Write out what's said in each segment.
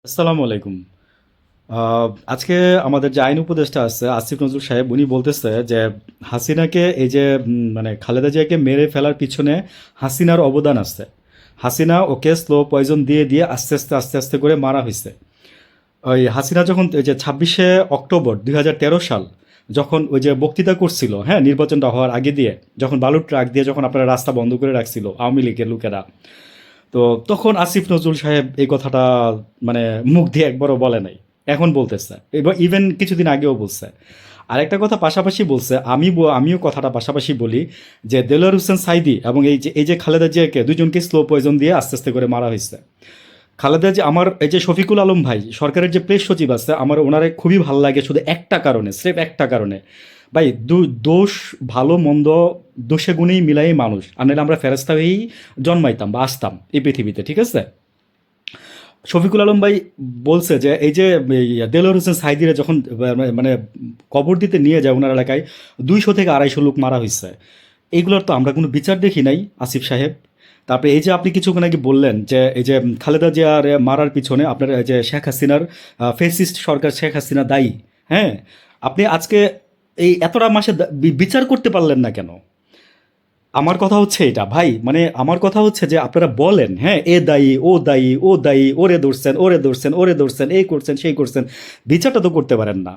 আসসালামু আলাইকুম। আজকে আমাদের যে আইন উপদেষ্টা আছে আসিফ নজরুল সাহেব উনি বলতেছে যে হাসিনাকে এই যে মানে খালেদা জিয়াকে মেরে ফেলার পিছনে হাসিনার অবদান আছে। হাসিনা ওকে স্লো পয়জন দিয়ে দিয়ে আস্তে আস্তে আস্তে আস্তে করে মারা হয়েছে। ওই হাসিনা যখন ওই যে 26শে অক্টোবর 2013 সাল যখন ওই যে বক্তৃতা করছিল, হ্যাঁ, নির্বাচনটা হওয়ার আগে দিয়ে, যখন বালুর ট্রাক দিয়ে যখন আপনারা রাস্তা বন্ধ করে রাখছিল আওয়ামী লীগের লোকেরা, তো তখন আসিফ নজরুল সাহেব এই কথাটা মানে মুখ দিয়ে একবারও বলে নাই, এখন বলতেছে, এবার ইভেন কিছুদিন আগেও বলছে। আরেকটা কথা পাশাপাশি বলছে, আমিও কথাটা পাশাপাশি বলি, যে দেলোয়ার হোসেন সাইদি এবং এই যে খালেদা জিয়াকে দুজনকে স্লো পয়জন দিয়ে আস্তে আস্তে করে মারা হয়েছে। খালেদা জি আমার এই যে শফিকুল আলম ভাই সরকারের যে প্রেস সচিব আছে, আমার ওনারে খুবই ভালো লাগে শুধু একটা কারণে, স্রেফ একটা কারণে। ভাই দোষ ভালো মন্দ দোষে গুণেই মিলাই মানুষ, আর নাহলে আমরা ফেরেস্তা হয়েই জন্মাইতাম বা আসতাম এই পৃথিবীতে, ঠিক আছে? শফিকুল আলম ভাই বলছে যে এই যে দেলোয়ার হোসেন সাইদিরে যখন মানে কবর দিতে নিয়ে যায় ওনার এলাকায় 200 থেকে 250 লোক মারা হয়েছে। এইগুলোর তো আমরা কোনো বিচার দেখি নাই আসিফ সাহেব। তারপরে এই যে আপনি কিছুক্ষণ আগে বললেন যে এই যে খালেদা জিয়ার মারার পিছনে আপনার এই যে শেখ হাসিনার ফেসিস্ট সরকার, শেখ হাসিনা দায়ী। হ্যাঁ, আপনি আজকে এই এতটা মাসে বিচার করতে পারলেন না কেন? আমার কথা হচ্ছে এটা ভাই, মানে আমার কথা হচ্ছে যে আপনারা বলেন, হ্যাঁ, এ দায়ী, ও দায়ী, ও দায়ী, ওরে ধরছেন, ওরে ধরছেন, ওরে ধরছেন, এই করছেন, সেই করছেন, বিচারটা তো করতে পারেন না।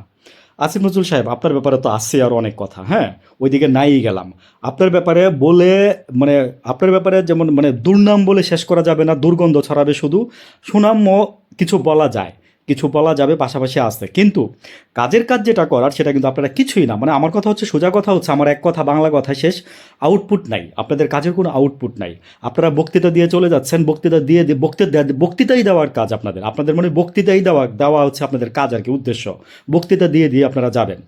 আসিফ নজরুল সাহেব, আপনার ব্যাপারে তো আছে আর অনেক কথা, হ্যাঁ, ওইদিকে নাই গেলাম। আপনার ব্যাপারে বলে মানে আপনার ব্যাপারে যেমন মানে দুর্নাম বলে শেষ করা যাবে না, দুর্গন্ধ ছড়াবে শুধু। সুনামও কিছু বলা যায়, কিছু বলা যাবে, পাশাপাশি আছে, কিন্তু কাজের কাজ যেটা করার সেটা কিন্তু আপনারা কিছুই না। মানে আমার কথা হচ্ছে, সোজা কথা হচ্ছে, আমার এক কথা বাংলা কথা শেষ, আউটপুট নাই, আপনাদের কাজের কোনো আউটপুট নাই। আপনারা বক্তৃতা দিয়ে চলে যাচ্ছেন, বক্তৃতা দিয়ে বক্তৃতাই দেওয়ার কাজ আপনাদের, আপনাদের মানে বক্তৃতাই দেওয়া দেওয়া হচ্ছে আপনাদের কাজ আর কি, উদ্দেশ্য। বক্তৃতা দিয়ে দিয়ে আপনারা যাবেন,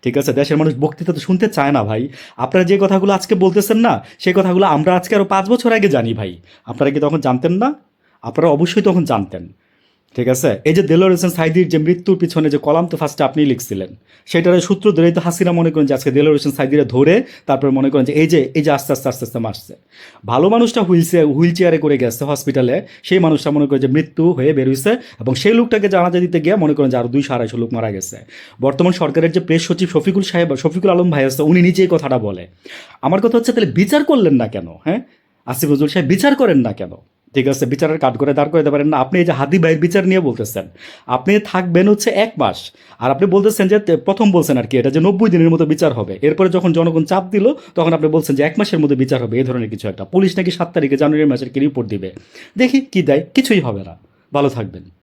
ঠিক আছে? দেশের মানুষ বক্তৃতা তো শুনতে চায় না ভাই। আপনারা যে কথাগুলো আজকে বলতেছেন না, সেই কথাগুলো আমরা আজকে আরও 5 বছর আগে জানি ভাই। আপনারা কি তখন জানতেন না? আপনারা অবশ্যই তখন জানতেন, ঠিক আছে? এই যে দেলোয়ার হোসেন সাইদির যে মৃত্যুর পিছনে যে কলাম তো ফার্স্টে আপনিই লিখছিলেন, সেটার সূত্র ধরেই তো হাসিনা মনে করেন যে আজকে দেলোয়ার হোসেন সাইদিরে ধরে তারপরে মনে করেন যে এই যে আস্তে আস্তে আস্তে আস্তে মারছে। ভালো মানুষটা হুইল চেয়ারে করে গেছে হসপিটালে, সেই মানুষটা মনে করে যে মৃত্যু হয়ে বের হয়েছে, এবং সেই লোকটাকে জানাজা দিতে গিয়ে মনে করেন যে আরও 200-250 লোক মারা গেছে। বর্তমান সরকারের যে প্রেস সচিব শফিকুল আলম ভাই আছে, উনি নিজেই কথাটা বলে। আমার কথা হচ্ছে, তাহলে বিচার করলেন না কেন? হ্যাঁ, আসিফ নজরুল সাহেব, বিচার করেন না কেন? ঠিক আছে, বিচারের কাঠ করে দাঁড় করে দিতে পারেন না? আপনি এই যে হাদি ভাইয়ের বিচার নিয়ে বলতেছেন, আপনি থাকবেন হচ্ছে 1 মাস, আর আপনি বলতেছেন যে প্রথম বলছেন আর কি এটা, যে 90 দিনের মতো বিচার হবে, এরপরে যখন জনগণ চাপ দিল তখন আপনি বলছেন যে 1 মাসের মধ্যে বিচার হবে, এই ধরনের কিছু একটা। পুলিশ নাকি 7 তারিখে জানুয়ারি মাসের কি রিপোর্ট দিবে, দেখি কি দেয়, কিছুই হবে না। ভালো থাকবেন।